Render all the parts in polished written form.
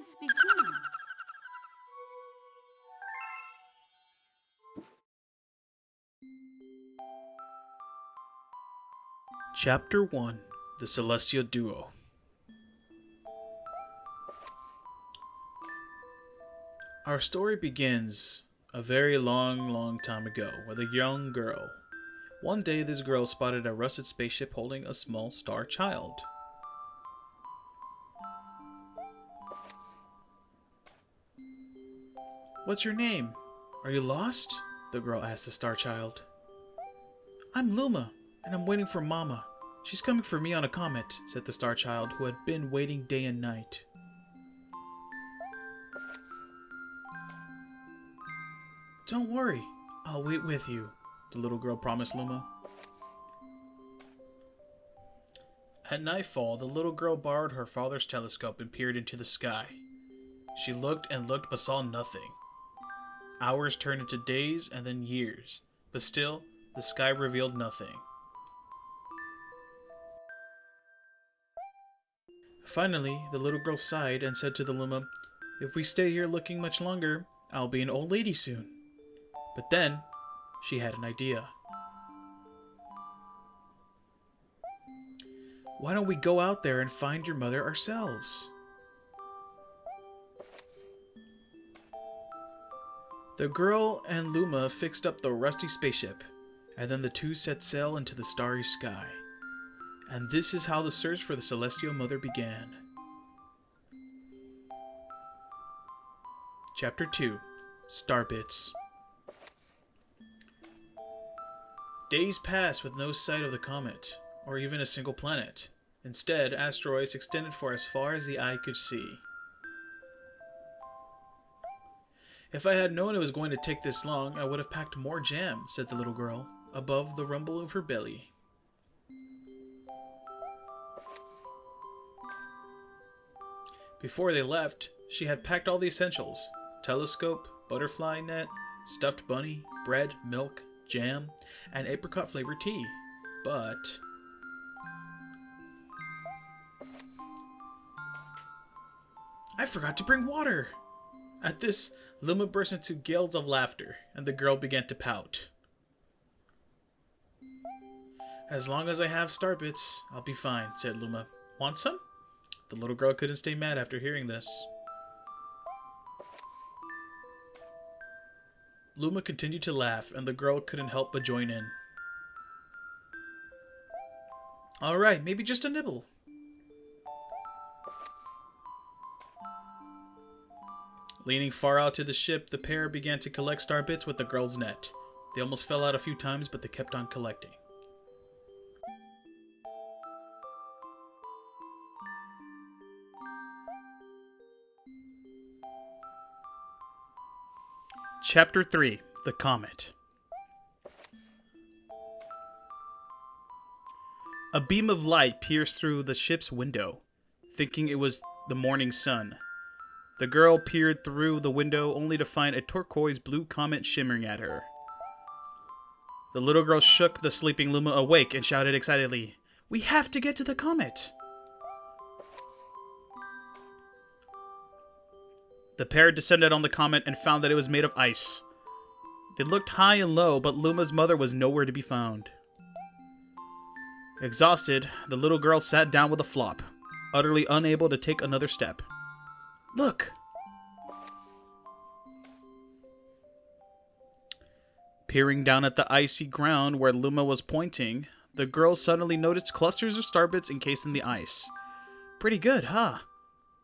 this begin? Chapter 1: The Celestial Duo. Our story begins a very long time ago with a young girl. One day, this girl spotted a rusted spaceship holding a small star child. "What's your name? Are you lost?" the girl asked the star child. "I'm Luma, and I'm waiting for Mama. She's coming for me on a comet," said the star child, who had been waiting day and night. "Don't worry, I'll wait with you," the little girl promised Luma. At nightfall, the little girl borrowed her father's telescope and peered into the sky. She looked and looked but saw nothing. Hours turned into days and then years, but still, the sky revealed nothing. Finally, the little girl sighed and said to the Luma, "If we stay here looking much longer, I'll be an old lady soon." But then, she had an idea. "Why don't we go out there and find your mother ourselves?" The girl and Luma fixed up the rusty spaceship, and then the two set sail into the starry sky. And this is how the search for the Celestial Mother began. Chapter 2: Starbits. Days passed with no sight of the comet, or even a single planet. Instead, asteroids extended for as far as the eye could see. "If I had known it was going to take this long, I would have packed more jam," said the little girl, above the rumble of her belly. Before they left, she had packed all the essentials: telescope, butterfly net, stuffed bunny, bread, milk, jam, and apricot-flavored tea. But "I forgot to bring water!" At this, Luma burst into gales of laughter, and the girl began to pout. "As long as I have starbits, I'll be fine," said Luma. "Want some?" The little girl couldn't stay mad after hearing this. Luma continued to laugh, and the girl couldn't help but join in. "All right, maybe just a nibble." Leaning far out to the ship, the pair began to collect starbits with the girl's net. They almost fell out a few times, but they kept on collecting. Chapter 3: The Comet. A beam of light pierced through the ship's window, thinking it was the morning sun. The girl peered through the window only to find a turquoise blue comet shimmering at her. The little girl shook the sleeping Luma awake and shouted excitedly, "We have to get to the comet!" The pair descended on the comet and found that it was made of ice. They looked high and low, but Luma's mother was nowhere to be found. Exhausted, the little girl sat down with a flop, utterly unable to take another step. "Look!" Peering down at the icy ground where Luma was pointing, the girl suddenly noticed clusters of starbits encased in the ice. "Pretty good, huh?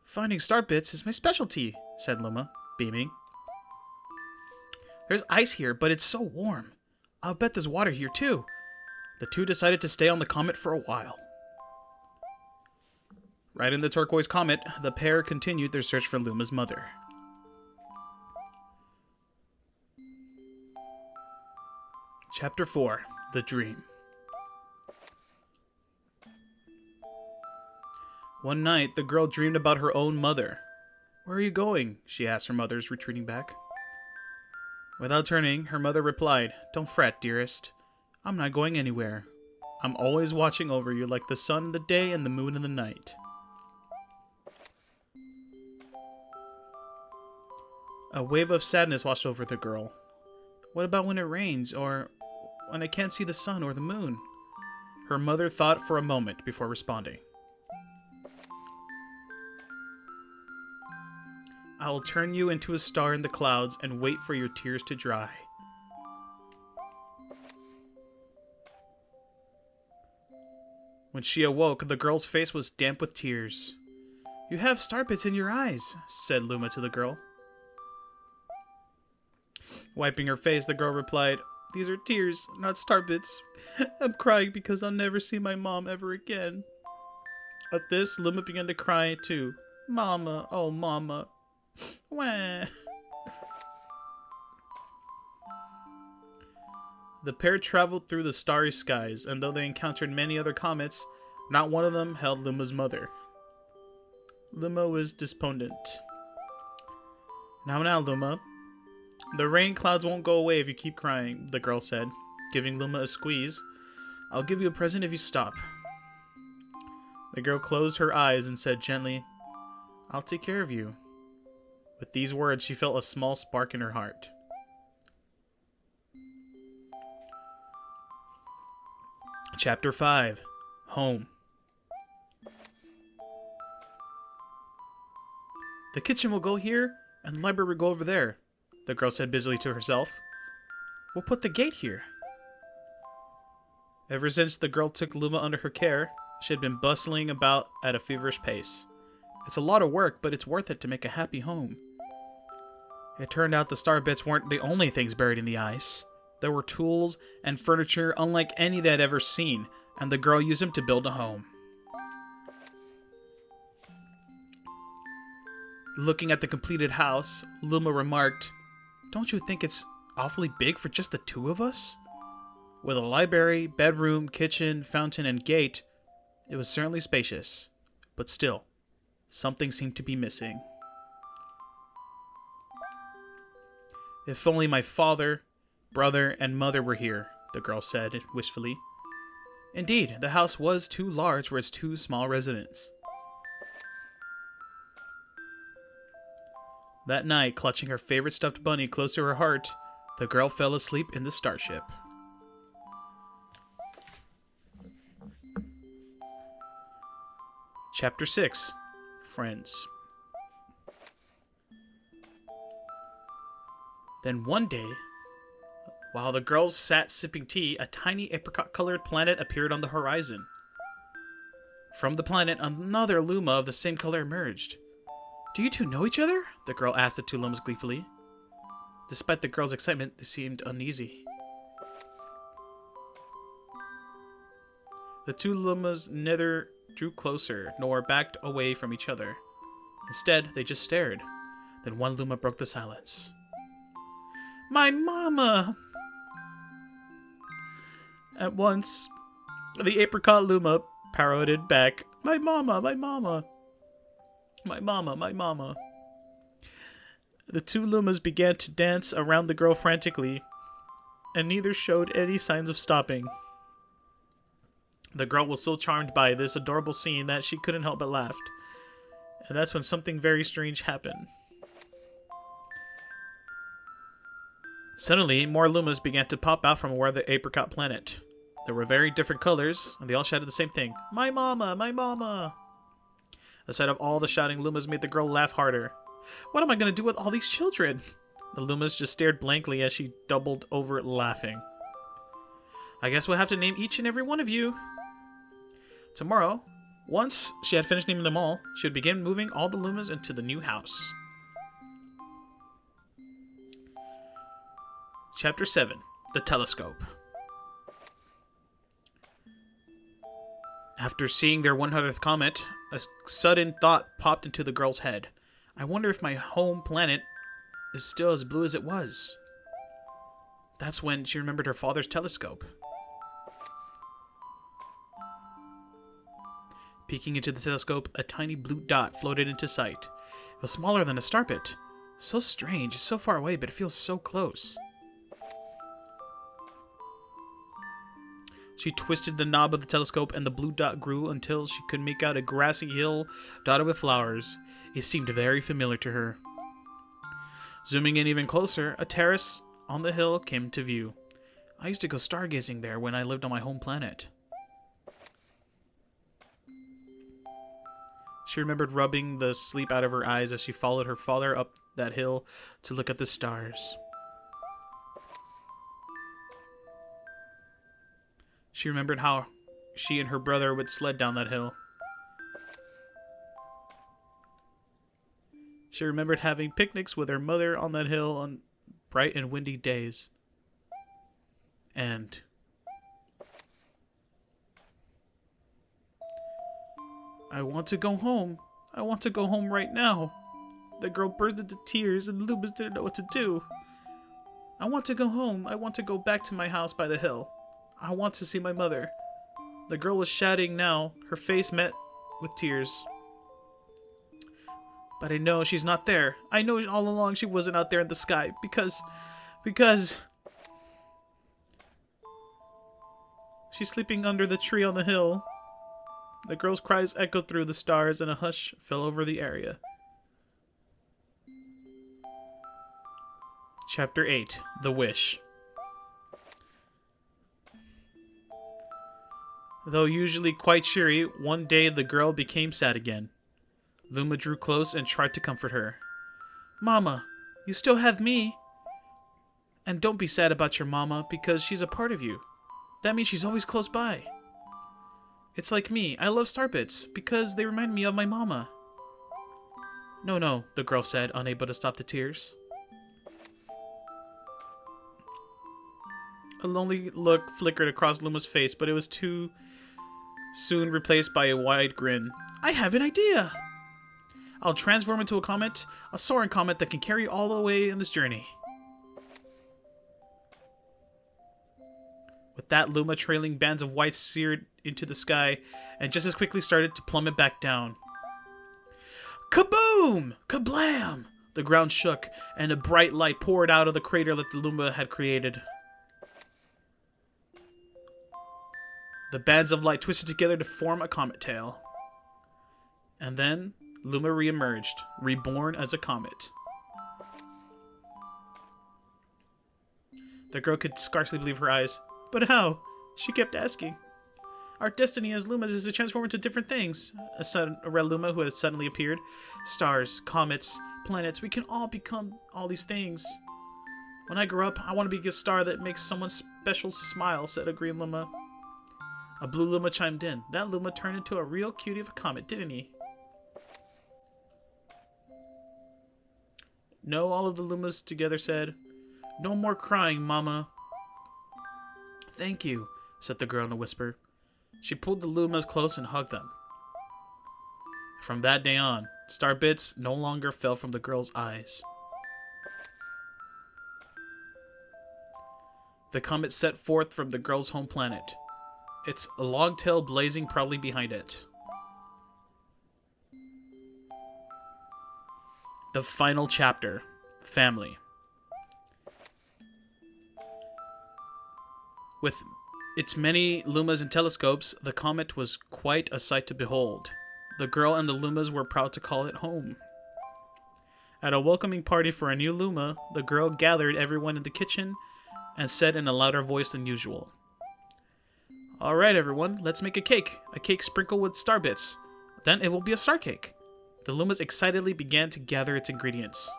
Finding starbits is my specialty," said Luma, beaming. "There's ice here, but it's so warm. I'll bet there's water here too." The two decided to stay on the comet for a while. Riding the turquoise comet, the pair continued their search for Luma's mother. Chapter 4: The Dream. One night, the girl dreamed about her own mother. "Where are you going?" she asked her mother, retreating back. Without turning, her mother replied, "Don't fret, dearest. I'm not going anywhere. I'm always watching over you like the sun in the day and the moon in the night." A wave of sadness washed over the girl. What about when it rains, or when I can't see the sun or the moon? Her mother thought for a moment before responding. I will turn you into a star in the clouds and wait for your tears to dry. When she awoke, the girl's face was damp with tears. You have star pits in your eyes, said Luma to the girl. Wiping her face, the girl replied, These are tears, not star pits. I'm crying because I'll never see my mom ever again. At this, Luma began to cry too. Mama, oh mama. Wah. The pair traveled through the starry skies, and though they encountered many other comets, not one of them held Luma's mother. Luma was despondent. Now, Luma. The rain clouds won't go away if you keep crying, the girl said, giving Luma a squeeze. I'll give you a present if you stop. The girl closed her eyes and said gently, I'll take care of you. With these words, she felt a small spark in her heart. Chapter 5. Home. The kitchen will go here, and the library will go over there, the girl said busily to herself. We'll put the gate here. Ever since the girl took Luma under her care, she had been bustling about at a feverish pace. It's a lot of work, but it's worth it to make a happy home. It turned out the star bits weren't the only things buried in the ice. There were tools and furniture unlike any they had ever seen, and the girl used them to build a home. Looking at the completed house, Luma remarked, Don't you think it's awfully big for just the two of us? With a library, bedroom, kitchen, fountain, and gate, it was certainly spacious. But still, something seemed to be missing. If only my father, brother, and mother were here, the girl said wistfully. Indeed, the house was too large for its two small residents. That night, clutching her favorite stuffed bunny close to her heart, the girl fell asleep in the starship. Chapter 6. Friends. Then one day, while the girls sat sipping tea, a tiny apricot-colored planet appeared on the horizon. From the planet, another Luma of the same color emerged. Do you two know each other? The girl asked the two Lumas gleefully. Despite the girl's excitement, they seemed uneasy. The two Lumas neither drew closer nor backed away from each other. Instead, they just stared. Then one Luma broke the silence. My mama! At once, the apricot Luma parroted back, My mama, my mama. My mama, my mama. The two Lumas began to dance around the girl frantically, and neither showed any signs of stopping. The girl was so charmed by this adorable scene that she couldn't help but laugh. And that's when something very strange happened. Suddenly, more Lumas began to pop out from around the apricot planet. There were very different colors, and they all shouted the same thing. My mama, my mama. The sight of all the shouting Lumas made the girl laugh harder. What am I going to do with all these children? The Lumas just stared blankly as she doubled over laughing. I guess we'll have to name each and every one of you. Tomorrow, once she had finished naming them all, she would begin moving all the Lumas into the new house. Chapter 7. The Telescope. After seeing their 100th comet, a sudden thought popped into the girl's head. I wonder if my home planet is still as blue as it was. That's when she remembered her father's telescope. Peeking into the telescope, a tiny blue dot floated into sight. It was smaller than a star pit. So strange, so far away, but it feels so close. She twisted the knob of the telescope, and the blue dot grew until she could make out a grassy hill dotted with flowers. It seemed very familiar to her. Zooming in even closer, a terrace on the hill came to view. I used to go stargazing there when I lived on my home planet. She remembered rubbing the sleep out of her eyes as she followed her father up that hill to look at the stars. She remembered how she and her brother would sled down that hill. She remembered having picnics with her mother on that hill on bright and windy days. And I want to go home. I want to go home right now. The girl burst into tears and Lubas didn't know what to do. I want to go home. I want to go back to my house by the hill. I want to see my mother. The girl was shouting now, her face met with tears. But I know she's not there. I know all along she wasn't out there in the sky because she's sleeping under the tree on the hill. The girl's cries echoed through the stars and a hush fell over the area. Chapter 8. The Wish. Though usually quite cheery, one day the girl became sad again. Luma drew close and tried to comfort her. Mama, you still have me. And don't be sad about your mama, because she's a part of you. That means she's always close by. It's like me. I love Starbits, because they remind me of my mama. No, the girl said, unable to stop the tears. A lonely look flickered across Luma's face, but it was too soon replaced by a wide grin. I have an idea! I'll transform into a comet, a soaring comet that can carry all the way in this journey. With that, Luma trailing bands of white seared into the sky and just as quickly started to plummet back down. Kaboom! Kablam! The ground shook and a bright light poured out of the crater that the Luma had created. The bands of light twisted together to form a comet tail. And then Luma re-emerged, reborn as a comet. The girl could scarcely believe her eyes. But how? She kept asking. Our destiny as Lumas is to transform into different things, a red Luma who had suddenly appeared. Stars, comets, planets, we can all become all these things. When I grow up, I want to be a star that makes someone special smile, said a green Luma. A blue Luma chimed in. That Luma turned into a real cutie of a comet, didn't he? No, all of the Lumas together said, No more crying, Mama. Thank you, said the girl in a whisper. She pulled the Lumas close and hugged them. From that day on, star bits no longer fell from the girl's eyes. The comet set forth from the girl's home planet, its long tail blazing proudly behind it. The final chapter, Family. With its many Lumas and telescopes, the comet was quite a sight to behold. The girl and the Lumas were proud to call it home. At a welcoming party for a new Luma, the girl gathered everyone in the kitchen and said in a louder voice than usual, All right, everyone, let's make a cake sprinkled with star bits. Then it will be a star cake. The Lumas excitedly began to gather its ingredients.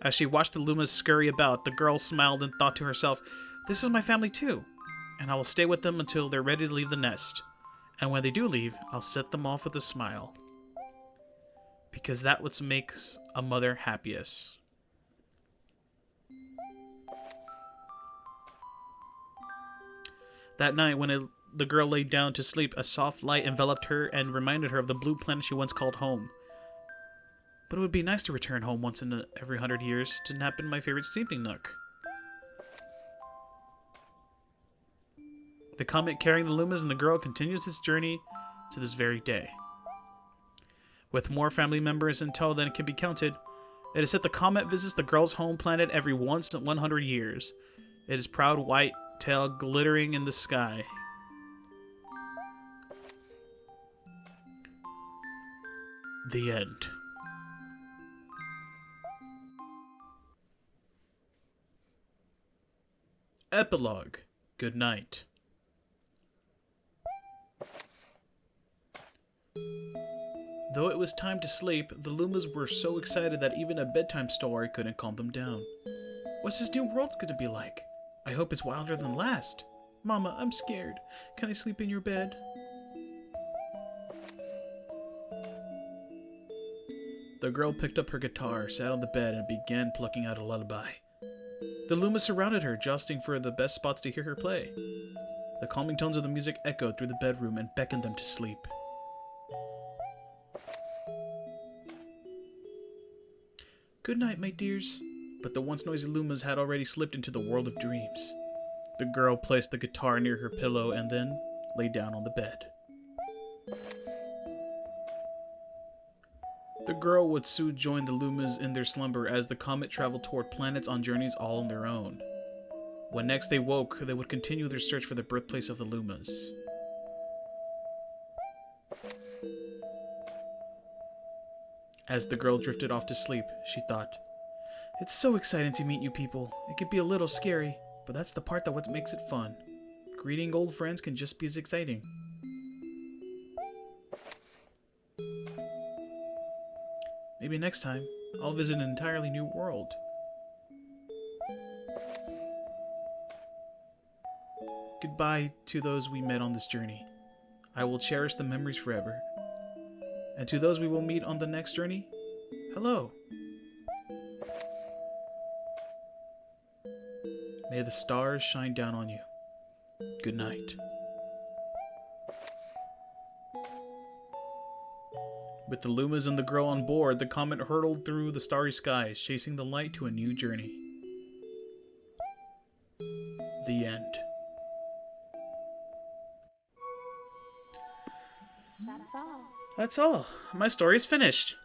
As she watched the Lumas scurry about, the girl smiled and thought to herself, This is my family too, and I will stay with them until they're ready to leave the nest. And when they do leave, I'll set them off with a smile. Because that's what makes a mother happiest. That night, when the girl lay down to sleep, a soft light enveloped her and reminded her of the blue planet she once called home. But it would be nice to return home once in every 100 years to nap in my favorite sleeping nook. The comet carrying the Lumas and the girl continues its journey to this very day. With more family members in tow than can be counted, it is said the comet visits the girl's home planet every once in 100 years. It is proud white tail glittering in the sky. The end. Epilogue. Good night. Though it was time to sleep, the Lumas were so excited that even a bedtime story couldn't calm them down. What's this new world gonna be like? I hope it's wilder than last. Mama, I'm scared. Can I sleep in your bed? The girl picked up her guitar, sat on the bed, and began plucking out a lullaby. The Lumas surrounded her, jostling for the best spots to hear her play. The calming tones of the music echoed through the bedroom and beckoned them to sleep. Good night, my dears. But the once noisy Lumas had already slipped into the world of dreams. The girl placed the guitar near her pillow and then lay down on the bed. The girl would soon join the Lumas in their slumber as the comet traveled toward planets on journeys all on their own. When next they woke, they would continue their search for the birthplace of the Lumas. As the girl drifted off to sleep, she thought, "It's so exciting to meet you people. It can be a little scary, but that's the part that what makes it fun. Greeting old friends can just be as exciting." Maybe next time, I'll visit an entirely new world. Goodbye to those we met on this journey. I will cherish the memories forever. And to those we will meet on the next journey, hello. May the stars shine down on you. Good night. With the Lumas and the girl on board, the comet hurtled through the starry skies, chasing the light to a new journey. The end. That's all. That's all. My story's finished.